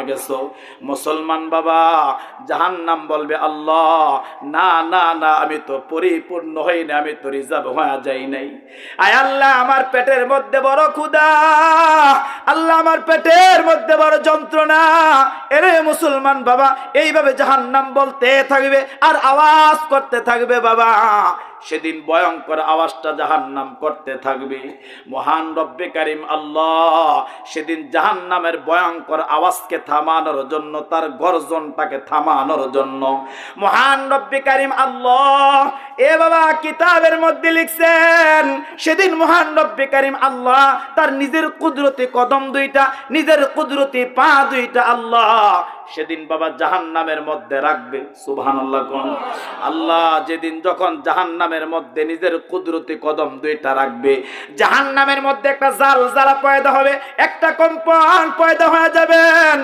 গেছো মুসলমান বাবা, জাহান্নাম বলবে আল্লাহ না না না, আমি তো পরিপূর্ণ হই না, আমি তো রিজার্ভ হয়ে যাই নাই। আয় আল্লাহ, আমার পেটের মধ্যে বড় ক্ষুধা, আল্লাহ আমার পেটের মধ্যে বড় যন্ত্রণা। এরে মুসলমান বাবা, এইভাবে জাহান্নাম বলতে থাকবে আর আওয়াজ করতে থাকবে বাবা। সেদিন ভয়ঙ্কর আওয়াজটা জাহান্নাম করতে থাকবে। মহান রব্বে কারিম আল্লাহ সেদিন জাহান্নামের ভয়ঙ্কর আওয়াজকে থামানোর জন্য, তার গর্জনটাকে থামানোর জন্য মহান রব্বে কারিম আল্লাহ এ বাবা কিতাবের মধ্যে লিখছেন, সেদিন মহান রব্বে কারিম আল্লাহ তার নিজের কুদরতি কদম দুইটা, নিজের কুদরতি পা দুইটা আল্লাহ সেদিন বাবা জাহান্নামের মধ্যে রাখবে। সুবহানাল্লাহ কোন আল্লাহ যেদিন যখন জাহান্নামের মধ্যে নিজের কুদরতি কদম দুইটা রাখবে, জাহান্নামের মধ্যে একটা জালজালা পয়দা হবে, একটা কম্পন পয়দা হয়ে যাবে।